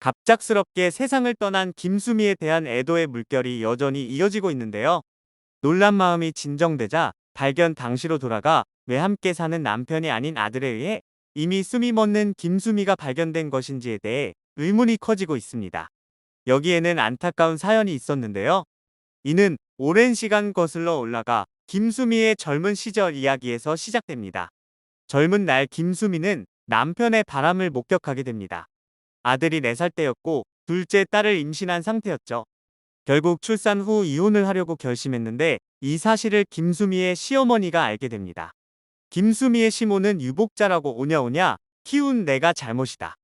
갑작스럽게 세상을 떠난 김수미에 대한 애도의 물결이 여전히 이어지고 있는데요. 놀란 마음이 진정되자 발견 당시로 돌아가 왜 함께 사는 남편이 아닌 아들에 의해 이미 숨이 멎는 김수미가 발견된 것인지에 대해 의문이 커지고 있습니다. 여기에는 안타까운 사연이 있었는데요. 이는 오랜 시간 거슬러 올라가 김수미의 젊은 시절 이야기에서 시작됩니다. 젊은 날 김수미는 남편의 바람을 목격하게 됩니다. 아들이 4살 때였고 둘째 딸을 임신한 상태였죠. 결국 출산 후 이혼을 하려고 결심했는데 이 사실을 김수미의 시어머니가 알게 됩니다. 김수미의 시모는 유복자라고 오냐오냐 키운 내가 잘못이다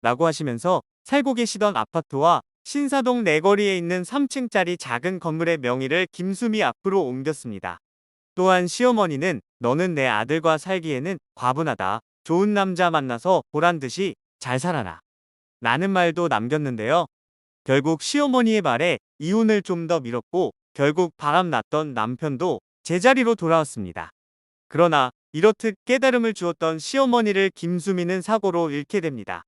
라고 하시면서 살고 계시던 아파트와 신사동 내거리에 있는 3층짜리 작은 건물의 명의를 김수미 앞으로 옮겼습니다. 또한 시어머니는 너는 내 아들과 살기에는 과분하다. 좋은 남자 만나서 보란듯이 잘 살아라 라는 말도 남겼는데요. 결국 시어머니의 말에 이혼을 좀 더 미뤘고 결국 바람났던 남편도 제자리로 돌아왔습니다. 그러나 이렇듯 깨달음을 주었던 시어머니를 김수미는 사고로 잃게 됩니다.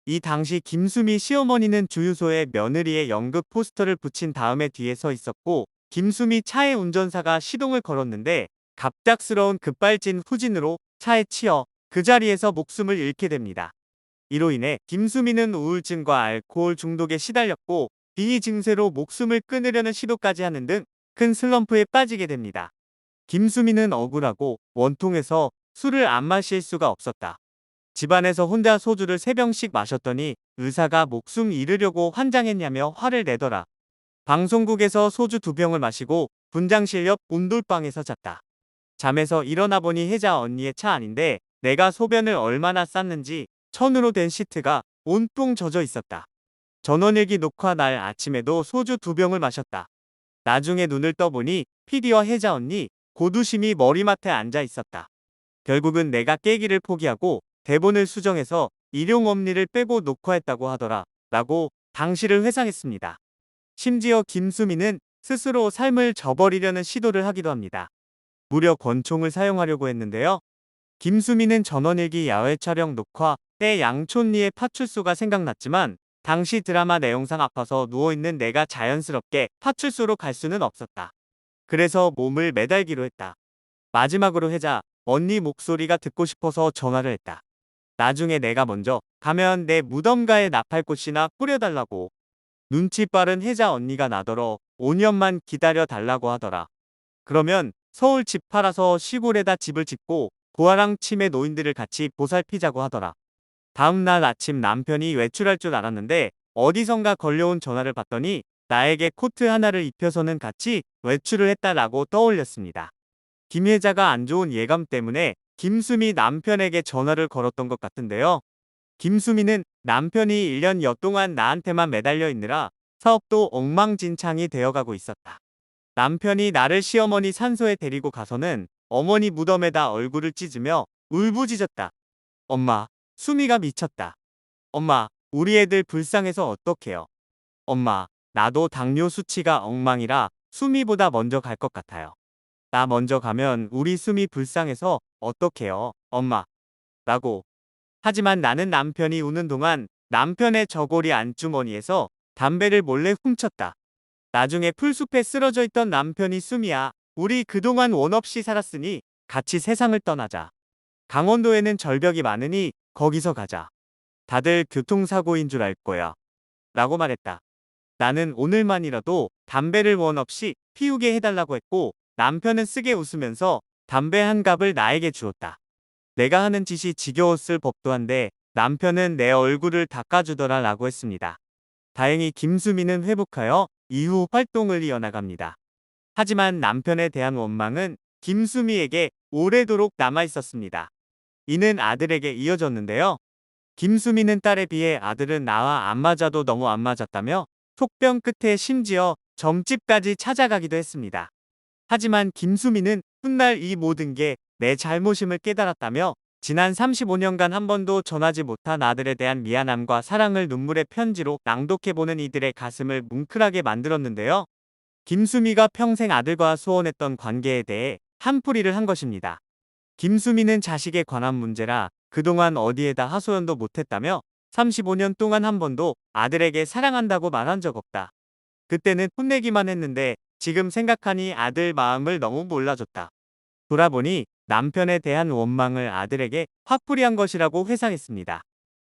이 당시 김수미 시어머니는 주유소에 며느리의 연극 포스터를 붙인 다음에 뒤에 서 있었고 김수미 차의 운전사가 시동을 걸었는데 갑작스러운 급발진 후진으로 차에 치여 그 자리에서 목숨을 잃게 됩니다. 이로 인해 김수미는 우울증과 알코올 중독에 시달렸고 비 증세로 목숨을 끊으려는 시도까지 하는 등 큰 슬럼프에 빠지게 됩니다. 김수미는 억울하고 원통해서 술을 안 마실 수가 없었다. 집안에서 혼자 소주를 3병씩 마셨더니 의사가 목숨 잃으려고 환장했냐며 화를 내더라. 방송국에서 소주 2병을 마시고 분장실 옆 온돌방에서 잤다. 잠에서 일어나 보니 혜자 언니의 차 안인데 내가 소변을 얼마나 쌌는지 천으로 된 시트가 온통 젖어 있었다. 전원일기 녹화 날 아침에도 소주 2병을 마셨다. 나중에 눈을 떠보니 PD와 혜자 언니, 고두심이 머리맡에 앉아 있었다. 결국은 내가 깨기를 포기하고 대본을 수정해서 일용엄니를 빼고 녹화했다고 하더라 라고 당시를 회상했습니다. 심지어 김수미는 스스로 삶을 저버리려는 시도를 하기도 합니다. 무려 권총을 사용하려고 했는데요. 김수미는 전원일기 야외 촬영 녹화 때 양촌리의 파출소가 생각났지만 당시 드라마 내용상 아파서 누워있는 내가 자연스럽게 파출소로 갈 수는 없었다. 그래서 몸을 매달기로 했다. 마지막으로 혜자 언니 목소리가 듣고 싶어서 전화를 했다. 나중에 내가 먼저 가면 내 무덤가에 나팔꽃이나 뿌려달라고. 눈치 빠른 혜자 언니가 나더러 5년만 기다려 달라고 하더라. 그러면 서울 집 팔아서 시골에다 집을 짓고 고아랑 치매 노인들을 같이 보살피자고 하더라. 다음날 아침 남편이 외출할 줄 알았는데 어디선가 걸려온 전화를 받더니 나에게 코트 하나를 입혀서는 같이 외출을 했다라고 떠올렸습니다. 김 회자가 안 좋은 예감 때문에 김수미 남편에게 전화를 걸었던 것 같은데요. 김수미는 남편이 1년여 동안 나한테만 매달려 있느라 사업도 엉망진창이 되어가고 있었다. 남편이 나를 시어머니 산소에 데리고 가서는 어머니 무덤에다 얼굴을 찢으며 울부짖었다. 엄마, 수미가 미쳤다. 엄마, 우리 애들 불쌍해서 어떡해요. 엄마, 나도 당뇨 수치가 엉망이라 수미보다 먼저 갈 것 같아요. 나 먼저 가면 우리 수미 불쌍해서 어떡해요, 엄마. 라고. 하지만 나는 남편이 우는 동안 남편의 저고리 안주머니에서 담배를 몰래 훔쳤다. 나중에 풀숲에 쓰러져 있던 남편이 수미야, 우리 그동안 원 없이 살았으니 같이 세상을 떠나자. 강원도에는 절벽이 많으니 거기서 가자. 다들 교통사고인 줄 알 거야. 라고 말했다. 나는 오늘만이라도 담배를 원 없이 피우게 해달라고 했고 남편은 쓰게 웃으면서 담배 한 갑을 나에게 주었다. 내가 하는 짓이 지겨웠을 법도 한데 남편은 내 얼굴을 닦아주더라 라고 했습니다. 다행히 김수미는 회복하여 이후 활동을 이어나갑니다. 하지만 남편에 대한 원망은 김수미에게 오래도록 남아있었습니다. 이는 아들에게 이어졌는데요. 김수미는 딸에 비해 아들은 나와 안 맞아도 너무 안 맞았다며 속병 끝에 심지어 점집까지 찾아가기도 했습니다. 하지만 김수미는 훗날 이 모든 게 내 잘못임을 깨달았다며 지난 35년간 한 번도 전하지 못한 아들에 대한 미안함과 사랑을 눈물의 편지로 낭독해보는 이들의 가슴을 뭉클하게 만들었는데요. 김수미가 평생 아들과 소원했던 관계에 대해 한풀이를 한 것입니다. 김수미는 자식에 관한 문제라 그동안 어디에다 하소연도 못했다며 35년 동안 한 번도 아들에게 사랑한다고 말한 적 없다. 그때는 혼내기만 했는데 지금 생각하니 아들 마음을 너무 몰라줬다. 돌아보니 남편에 대한 원망을 아들에게 화풀이한 것이라고 회상했습니다.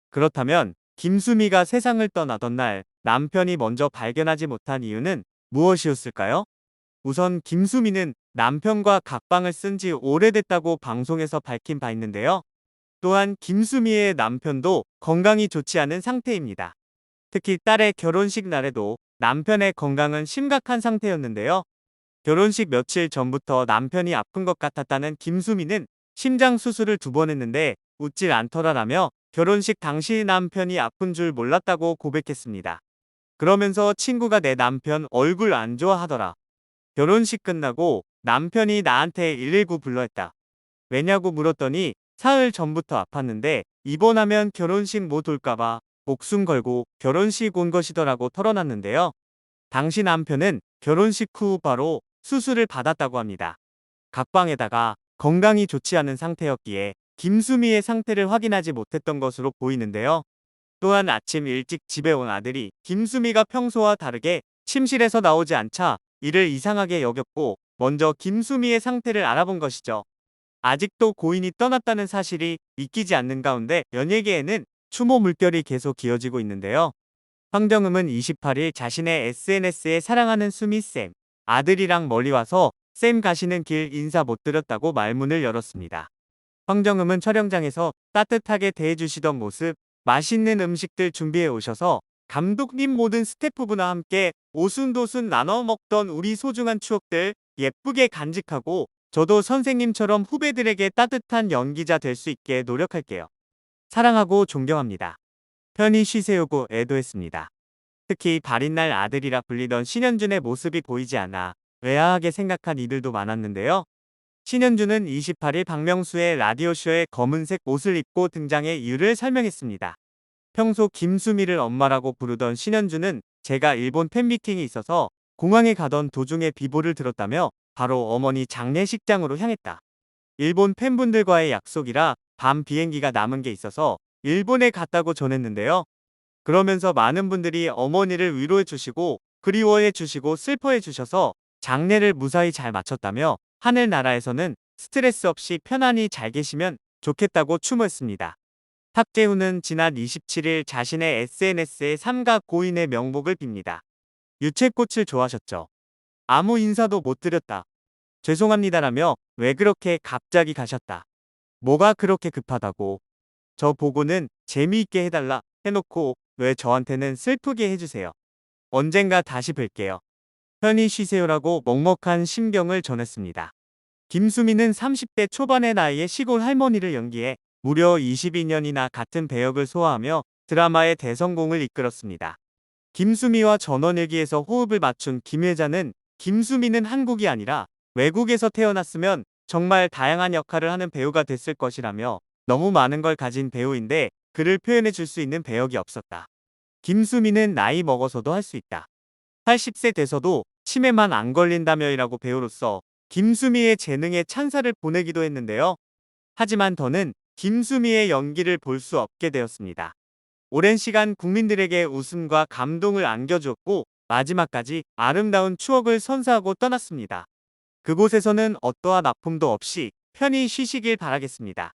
그렇다면 김수미가 세상을 떠나던 날 남편이 먼저 발견하지 못한 이유는 무엇이었을까요? 우선 김수미는 남편과 각방을 쓴 지 오래됐다고 방송에서 밝힌 바 있는데요. 또한 김수미의 남편도 건강이 좋지 않은 상태입니다. 특히 딸의 결혼식 날에도 남편의 건강은 심각한 상태였는데요. 결혼식 며칠 전부터 남편이 아픈 것 같았다는 김수미는 심장 수술을 2번 했는데 웃질 않더라라며 결혼식 당시 남편이 아픈 줄 몰랐다고 고백했습니다. 그러면서 친구가 내 남편 얼굴 안 좋아하더라. 결혼식 끝나고 남편이 나한테 119 불러 했다. 왜냐고 물었더니 사흘 전부터 아팠는데 입원하면 결혼식 못 올까봐 목숨 걸고 결혼식 온 것이더라고 털어놨는데요. 당시 남편은 결혼식 후 바로 수술을 받았다고 합니다. 각방에다가 건강이 좋지 않은 상태였기에 김수미의 상태를 확인하지 못했던 것으로 보이는데요. 또한 아침 일찍 집에 온 아들이 김수미가 평소와 다르게 침실에서 나오지 않자 이를 이상하게 여겼고 먼저 김수미의 상태를 알아본 것이죠. 아직도 고인이 떠났다는 사실이 믿기지 않는 가운데 연예계에는 추모 물결이 계속 이어지고 있는데요. 황정음은 28일 자신의 SNS에 사랑하는 수미쌤, 아들이랑 멀리 와서 쌤 가시는 길 인사 못 드렸다고 말문을 열었습니다. 황정음은 촬영장에서 따뜻하게 대해주시던 모습, 맛있는 음식들 준비해 오셔서 감독님 모든 스태프분과 함께 오순도순 나눠 먹던 우리 소중한 추억들 예쁘게 간직하고 저도 선생님처럼 후배들에게 따뜻한 연기자 될 수 있게 노력할게요. 사랑하고 존경합니다. 편히 쉬세요고 애도했습니다. 특히 발인 날 아들이라 불리던 신현준의 모습이 보이지 않아 의아하게 생각한 이들도 많았는데요. 신현준은 28일 박명수의 라디오쇼에 검은색 옷을 입고 등장해 이유를 설명했습니다. 평소 김수미를 엄마라고 부르던 신현준은 제가 일본 팬미팅이 있어서 공항에 가던 도중에 비보를 들었다며 바로 어머니 장례식장으로 향했다. 일본 팬분들과의 약속이라 밤 비행기가 남은 게 있어서 일본에 갔다고 전했는데요. 그러면서 많은 분들이 어머니를 위로해 주시고 그리워해 주시고 슬퍼해 주셔서 장례를 무사히 잘 마쳤다며 하늘나라에서는 스트레스 없이 편안히 잘 계시면 좋겠다고 추모했습니다. 탁재훈은 지난 27일 자신의 SNS에 삼가 고인의 명복을 빕니다. 유채꽃을 좋아하셨죠? 아무 인사도 못 드렸다. 죄송합니다라며 왜 그렇게 갑자기 가셨다. 뭐가 그렇게 급하다고. 저 보고는 재미있게 해달라 해놓고 왜 저한테는 슬프게 해주세요. 언젠가 다시 뵐게요. 편히 쉬세요라고 먹먹한 심경을 전했습니다. 김수미는 30대 초반의 나이에 시골 할머니를 연기해 무려 22년이나 같은 배역을 소화하며 드라마의 대성공을 이끌었습니다. 김수미와 전원일기에서 호흡을 맞춘 김 회장은 김수미는 한국이 아니라 외국에서 태어났으면 정말 다양한 역할을 하는 배우가 됐을 것이라며 너무 많은 걸 가진 배우인데 그를 표현해 줄 수 있는 배역이 없었다. 김수미는 나이 먹어서도 할 수 있다. 80세 돼서도 치매만 안 걸린다며이라고 배우로서 김수미의 재능에 찬사를 보내기도 했는데요. 하지만 더는 김수미의 연기를 볼 수 없게 되었습니다. 오랜 시간 국민들에게 웃음과 감동을 안겨주었고 마지막까지 아름다운 추억을 선사하고 떠났습니다. 그곳에서는 어떠한 아픔도 없이 편히 쉬시길 바라겠습니다.